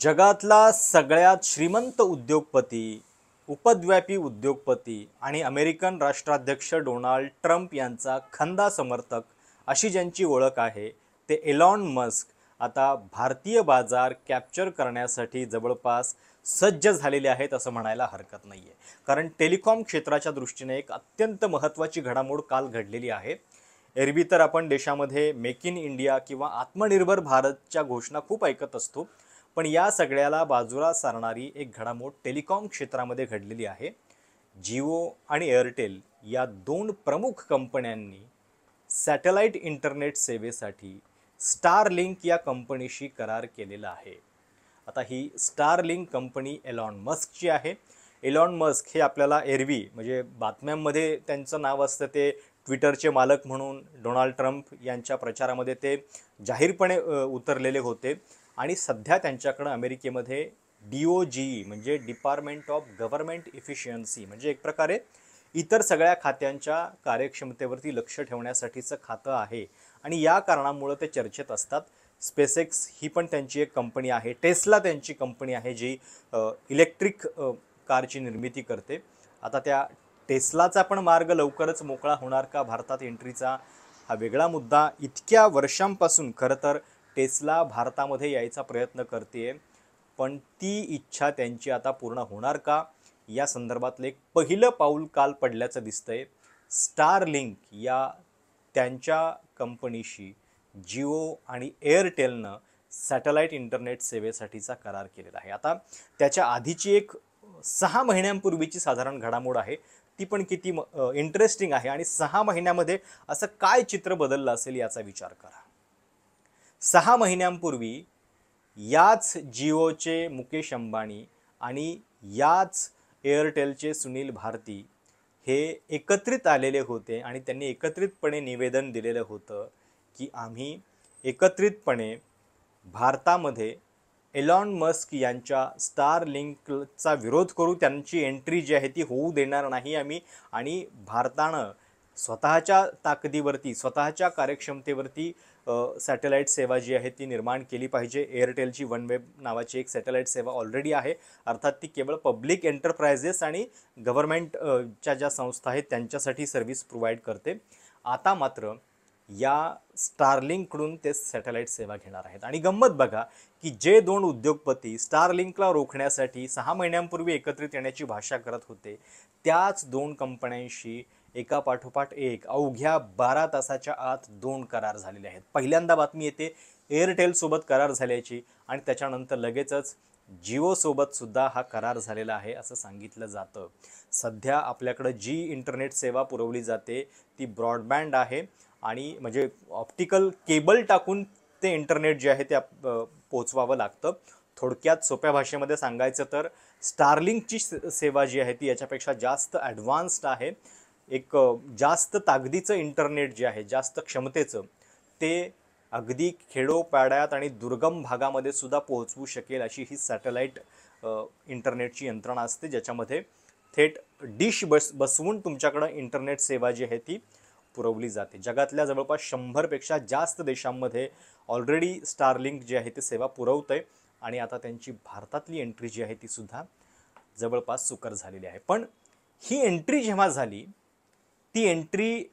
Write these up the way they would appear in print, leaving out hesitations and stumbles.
जगातला सगळ्यात श्रीमंत उद्योगपती, उपद्व्यापी उद्योगपती आणि अमेरिकन राष्ट्राध्यक्ष डोनाल्ड ट्रम्प यांचा खंदा समर्थक अशी ज्यांची ओळख आहे ते एलॉन मस्क आता भारतीय बाजार कॅप्चर करण्यासाठी जवळपास सज्ज झालेले आहेत असं म्हणायला हरकत नाही आहे. कारण टेलिकॉम क्षेत्राच्या दृष्टीने एक अत्यंत महत्त्वाची घडामोड काल घडलेली आहे. एरवी तर आपण देशामध्ये मेक इन इंडिया किंवा आत्मनिर्भर भारतच्या घोषणा खूप ऐकत असतो, पण या सगळ्याला बाजूला सारणारी एक घडामोड टेलिकॉम क्षेत्रामध्ये घडलेली आहे. जिओ आणि एअरटेल या दोन प्रमुख कंपन्यांनी सॅटेलाइट इंटरनेट सेवेसाठी स्टारलिंक या कंपनीशी करार केलेला आहे. आता ही स्टारलिंक कंपनी एलॉन मस्कची आहे. एलॉन मस्क हे आपल्याला एरवी म्हणजे बातम्यांमध्ये त्यांचं नाव असतं, ते ट्विटरचे मालक म्हणून डोनाल्ड ट्रम्प यांच्या प्रचारामध्ये ते जाहीरपणे उतरलेले होते. आणि सध्या त्यांच्याकडं अमेरिकेमध्ये DOGE म्हणजे डिपार्टमेंट ऑफ गव्हर्नमेंट इफिशियन्सी म्हणजे एक प्रकारे इतर सगळ्या खात्यांच्या कार्यक्षमतेवरती लक्ष ठेवण्यासाठीचं खातं आहे. आणि या कारणामुळं ते चर्चेत असतात. स्पेसएक्स ही पण त्यांची एक कंपनी आहे. टेस्ला त्यांची कंपनी आहे जी इलेक्ट्रिक कारची निर्मिती करते. आता त्या टेस्लाचा पण मार्ग लवकरच मोकळा होणार का भारतात एंट्रीचा, हा वेगळा मुद्दा. इतक्या वर्षांपासून खरं तर टेस्ला भारतामध्ये यायचा प्रयत्न करते, पण ती इच्छा त्यांची आता पूर्ण होणार का, या संदर्भातलं एक पहिलं पाऊल काल पडल्याचं दिसतंय. स्टारलिंक या त्यांच्या कंपनीशी जिओ आणि एअरटेलनं सॅटेलाइट इंटरनेट सेवेसाठीचा करार केलेला आहे. आता त्याच्या आधीची एक 6 महिन्यांपूर्वीची साधारण घडामोड आहे, ती पण किती इंटरेस्टिंग आहे. आणि 6 महिन्यामध्ये असं काय चित्र बदललं असेल याचा विचार करा. 6 महिन्यांपूर्वी याच जिओचे मुकेश अंबानी आणि याच एअरटेलचे सुनील भारती हे एकत्रित आलेले होते आणि त्यांनी एकत्रितपणे निवेदन दिलेलं होतं की आम्ही एकत्रितपणे भारतामध्ये एलॉन मस्क यांच्या स्टारलिंकचा विरोध करू, त्यांची एंट्री जी आहे ती होऊ देणार नाही आम्ही. आणि भारतानं स्वतःच्या ताकदीवरती, स्वतःच्या कार्यक्षमतेवरती सॅटेलाइट सेवा जी आहे ती निर्माण केली पाहिजे. एअरटेलची वनवेब नावाची एक सॅटेलाइट सेवा ऑलरेडी आहे, अर्थात ती केवळ पब्लिक एंटरप्राइजेस आणि गव्हर्नमेंटच्या ज्या संस्था आहेत त्यांच्यासाठी सर्व्हिस प्रोव्हाइड करते. आता मात्र या स्टारलिंककडून ते सॅटेलाइट सेवा घेणार आहेत. आणि गंमत बघा की जे दोन उद्योगपती स्टारलिंकला रोखण्यासाठी 6 महिन्यांपूर्वी एकत्रित येण्याची भाषा करत होते, त्याच दोन कंपन्यांशी एका पाठोपाठ एक अवघ्या 12 तासाच्या आत 2 करार झालेले आहेत. पहिल्यांदा बातमी येते एअरटेलसोबत करार झाल्याची आणि त्याच्यानंतर लगेचच जिओसोबत सुद्धा हा करार झालेला आहे असं सांगितलं जातं. सध्या आपल्याकडं जी इंटरनेट सेवा पुरवली जाते ती ब्रॉडबँड आहे आणि म्हणजे ऑप्टिकल केबल टाकून ते इंटरनेट जे आहे ते पोचवावं लागतं. थोडक्यात सोप्या भाषेमध्ये सांगायचं तर स्टारलिंकची सेवा जी आहे ती याच्यापेक्षा जास्त ॲडव्हान्स्ड आहे. एक जास्त ताकदीचं इंटरनेट जे आहे, जास्त क्षमतेचं, ते अगदी खेडोपाड्यात आणि दुर्गम भागामध्ये सुद्धा पोहोचवू शकेल अशी ही सॅटेलाइट इंटरनेटची यंत्रणा असते, ज्याच्यामध्ये थेट डिश बसवून तुमच्याकडं इंटरनेट सेवा जी आहे ती पुरवली जाते. जगातल्या जवळपास 100पेक्षा जास्त देशांमध्ये ऑलरेडी स्टारलिंक जी आहे ती सेवा पुरवतंय आणि आता त्यांची भारतातली एंट्री जी आहे ती सुद्धा जवळपास सुकर झालेली आहे. पण ही एंट्री जेव्हा झाली, ती एंट्री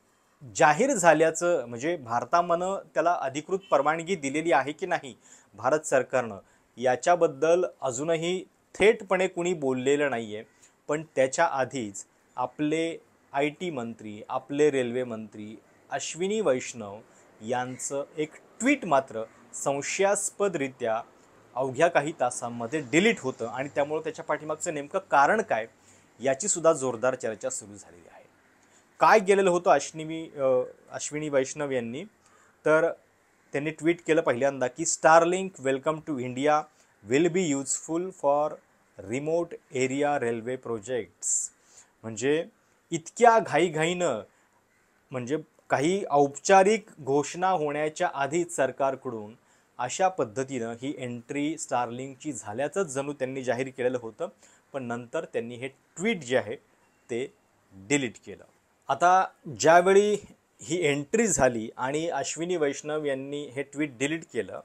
जाहीर झाल्याचं म्हणजे भारतानं त्याला अधिकृत परवानगी दिलेली आहे की नाही भारत सरकारनं, याच्याबद्दल अजूनही थेटपणे कुणी बोललेलं नाही आहे. पण त्याच्या आधीच आपले IT मंत्री, आपले रेल्वे मंत्री अश्विनी वैष्णव यांचं एक ट्विट मात्र संशयास्पदरित्या अवघ्या काही तासांमध्ये डिलीट होतं आणि त्यामुळे त्याच्या पाठीमागचं नेमकं कारण काय याची सुद्धा जोरदार चर्चा सुरू झालेली आहे. काय गेलेलं होतं अश्विनी वैष्णव यांनी, तर त्यांनी ट्विट केलं पहिल्यांदा की Starlink welcome to India will be useful for remote area railway projects. म्हणजे इतक्या घाईघाईनं, म्हणजे काही औपचारिक घोषणा होण्याच्या आधीच सरकारकडून अशा पद्धतीनं ही एंट्री स्टारलिंकची झाल्याचंच जणू त्यांनी जाहीर केलेलं होतं. पण नंतर त्यांनी हे ट्विट जे आहे ते डिलीट केलं. आता ज्यावेळी ही एंट्री झाली आणि अश्विनी वैष्णव यांनी हे ट्विट डिलीट केलं,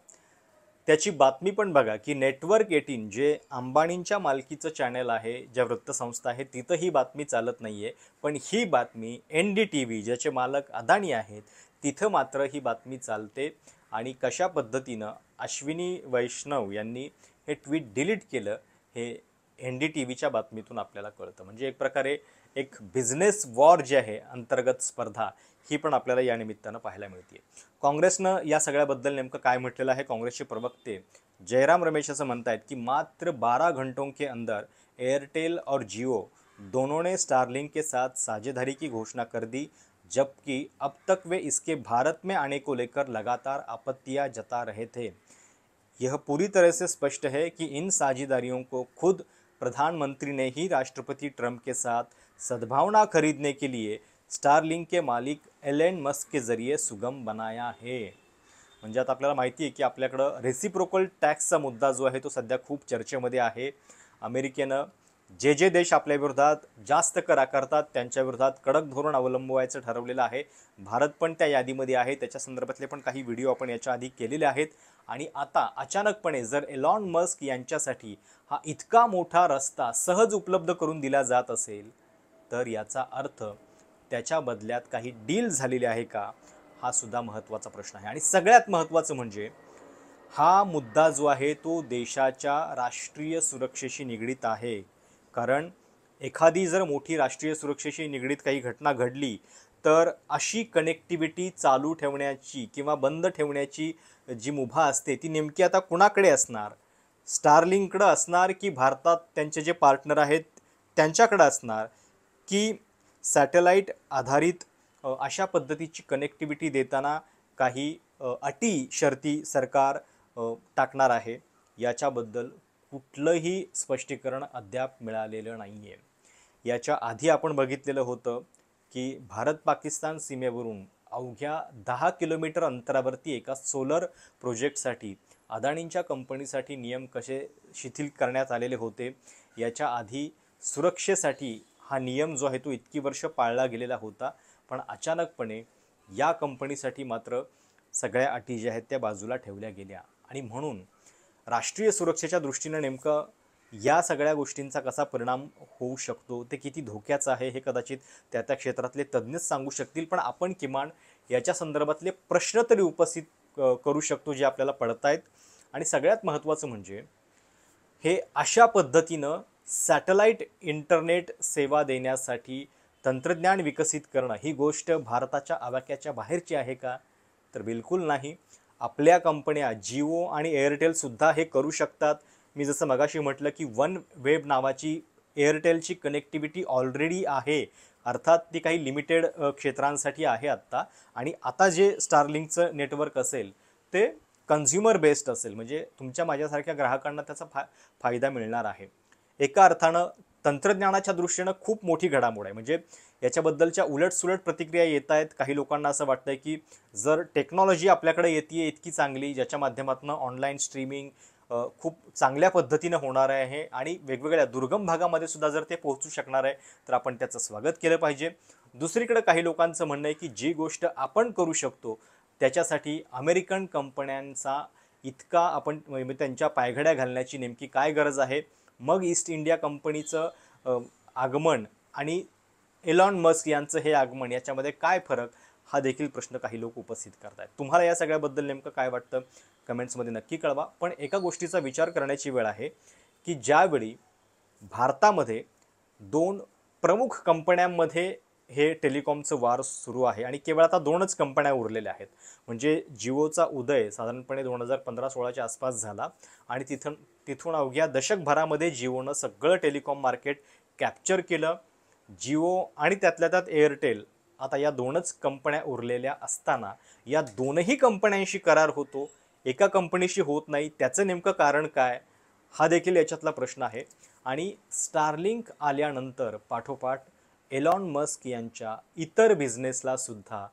त्याची बातमी पण बघा की नेटवर्क 18 जे अंबानींच्या मालकीचं चॅनल आहे, ज्या वृत्तसंस्था आहे, तिथं ही बातमी चालत नाही आहे. पण ही बातमी NDTV ज्याचे मालक अदानी आहेत तिथं मात्र ही बातमी चालते. आणि कशा पद्धतीनं अश्विनी वैष्णव यांनी हे ट्विट डिलीट केलं हे NDTVच्या बातमीतून आपल्याला कळतं. म्हणजे एक प्रकारे एक बिझनेस वॉर जी आहे, अंतर्गत स्पर्धा, ही पण आपल्याला या निमित्तानं पाहायला मिळते. काँग्रेसनं या सगळ्याबद्दल नेमकं काय म्हटलेलं आहे? काँग्रेसचे प्रवक्ते जयराम रमेश असं म्हणतायत की मात्र 12 घंटों के अंदर एयरटेल और जियो दोनों ने स्टारलिंक के साथ साझेदारी की घोषणा कर दी, जबकि अब तक वे इसके भारत में आने को लेकर लगातार आपत्तियां जता रहे थे. यह पूरी तरह से स्पष्ट है कि इन साझेदारियों को खुद प्रधानमंत्री ने ही राष्ट्रपति ट्रंप के साथ सद्भावना खरीदने के लिए स्टारलिंक के मालिक एलन मस्क के जरिए सुगम बनाया है. म्हणजे आता आपल्याला माहिती आहे की आपल्याकडं रेसिप्रोकल टॅक्सचा मुद्दा जो आहे तो सध्या खूप चर्चेमध्ये आहे. अमेरिकेनं जे जे देश आपल्या विरोधात जास्त कर आकारतात त्यांच्या विरोधात कडक धोरण अवलंबवायचं ठरवलेलं आहे. भारत पण त्या यादीमध्ये आहे. त्याच्या संदर्भातले पण काही व्हिडिओ आपण याच्या आधी केलेले आहेत. आणि आता अचानकपणे जर एलॉन मस्क यांच्यासाठी हा इतका मोठा रस्ता सहज उपलब्ध करून दिला जात असेल तर याचा अर्थ त्याच्या बदल्यात काही डील झालेली आहे का, हा सुद्धा महत्त्वाचा प्रश्न आहे. आणि सगळ्यात महत्त्वाचं म्हणजे हा मुद्दा जो आहे तो देशाच्या राष्ट्रीय सुरक्षेशी निगडीत आहे. कारण एखादी जर मोठी राष्ट्रीय सुरक्षेशी निगडीत काही घटना घडली तर अशी कनेक्टिव्हिटी चालू ठेवण्याची किंवा बंद ठेवण्याची जी मुभा असते ती नेमकी आता कुणाकडे असणार? स्टारलिंककडे असणार की भारतात त्यांचे जे पार्टनर आहेत त्यांच्याकडे असणार, की सॅटेलाईट आधारित अशा पद्धतीची कनेक्टिव्हिटी देताना काही अटी शर्ती सरकार टाकणार आहे? याच्याबद्दल कुठलंही स्पष्टीकरण अद्याप मिळालेलं नाही आहे. याच्या आधी आपण बघितलेलं होतं की भारत पाकिस्तान सीमेवरून अवघ्या 10 किलोमीटर अंतरावरती एका सोलर प्रोजेक्टसाठी अदानींच्या कंपनीसाठी नियम कसे शिथिल करण्यात आलेले होते. याच्या आधी सुरक्षेसाठी हा नियम जो आहे तो इतकी वर्ष पाळला गेलेला होता. पण अचानकपणे या कंपनीसाठी मात्र सगळ्या अटी ज्या आहेत त्या बाजूला ठेवल्या गेल्या. आणि म्हणून राष्ट्रीय सुरक्षेच्या दृष्टीने नेमकं या सगळ्या गोष्टींचा कसा परिणाम होऊ शकतो, ते किती धोक्याचं आहे, हे कदाचित त्या त्या क्षेत्रातले तज्ज्ञच सांगू शकतील. पण आपण किमान याच्या संदर्भातले प्रश्न तरी उपस्थित करू शकतो जे आपल्याला पडतायत. आणि सगळ्यात महत्त्वाचं म्हणजे हे अशा पद्धतीनं सॅटेलाईट इंटरनेट सेवा देण्यासाठी तंत्रज्ञान विकसित करणं ही गोष्ट भारताच्या आवाक्याच्या बाहेरची आहे का? तर बिलकुल नाही. आपल्या कंपन्या जिओ आणि एअरटेलसुद्धा हे करू शकतात. मी जसं मगाशी म्हटलं की वन वेब नावाची एअरटेलची कनेक्टिव्हिटी ऑलरेडी आहे. अर्थात ती काही लिमिटेड क्षेत्रांसाठी आहे आत्ता. आणि आता जे स्टारलिंकचं नेटवर्क असेल ते कन्झ्युमर बेस्ड असेल, म्हणजे तुमच्या माझ्यासारख्या ग्राहकांना त्याचा फायदा मिळणार आहे. एका अर्थानं तंत्रज्ञानाच्या दृष्टीनं खूप मोठी घडामोड आहे. म्हणजे याच्याबद्दलच्या उलटसुलट प्रतिक्रिया येत आहेत. काही लोकांना असं वाटतंय की जर टेक्नॉलॉजी आपल्याकडे येते इतकी चांगली, ज्याच्या माध्यमातून ऑनलाईन स्ट्रीमिंग खूप चांगल्या पद्धतीनं होणार आहे आणि वेगवेगळ्या दुर्गम भागामध्ये सुद्धा जर ते पोहोचू शकणार आहे तर आपण त्याचं स्वागत केलं पाहिजे. दुसरीकडे काही लोकांचं म्हणणं आहे की जी गोष्ट आपण करू शकतो त्याच्यासाठी अमेरिकन कंपन्यांचा इतका आपण त्यांच्या पायघड्या घालण्याची नेमकी काय गरज आहे? मग ईस्ट इंडिया कंपनीचं आगमन आणि एलॉन मस्क यांचं हे आगमन याच्यामध्ये काय फरक, हा देखील प्रश्न काही लोक उपस्थित करतात. तुम्हाला या सगळ्याबद्दल नेमकं काय वाटतं कमेंट्समध्ये नक्की कळवा. पण एका गोष्टीचा विचार करण्याची वेळ आहे की ज्यावेळी भारतामध्ये दोन प्रमुख कंपन्यांमध्ये हे टेलिकॉमचं वार सुरू आहे आणि केवळ आता दोनच कंपन्या उरलेल्या आहेत. म्हणजे जिओचा उदय साधारणपणे 2015-16च्या आसपास झाला आणि तिथून अवघ्या दशकभरामध्ये जिओनं सगळं टेलिकॉम मार्केट कॅप्चर केलं. जिओ आणि त्यातल्या त्यात एअरटेल आता या दोनच कंपन्या उरलेल्या असताना या दोनही कंपन्यांशी करार होतो, एका कंपनीशी होत नाही. त्याचं नेमकं कारण काय, हा देखील याच्यातला प्रश्न आहे. आणि स्टारलिंक आल्यानंतर पाठोपाठ एलॉन मस्क यांच्या इतर बिझनेसला सुद्धा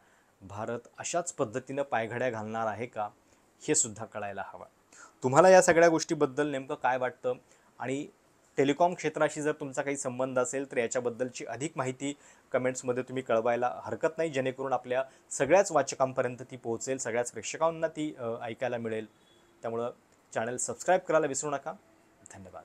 भारत अशाच पद्धतीनं पायघड्या घालणार आहे का, हे सुद्धा कळायला हवं. तुम्हाला या सगळ्या गोष्टीबद्दल नेमकं काय वाटतं? आणि टेलिकॉम क्षेत्राशी जर तुमचा काही संबंध असेल तर याच्याबद्दलची अधिक माहिती कमेंट्समध्ये तुम्ही कळवायला हरकत नाही, जेणेकरून आपल्या सगळ्याच वाचकांपर्यंत ती पोहोचेल, सगळ्याच प्रेक्षकांना ती ऐकायला मिळेल. त्यामुळं चॅनल सबस्क्राईब करायला विसरू नका. धन्यवाद.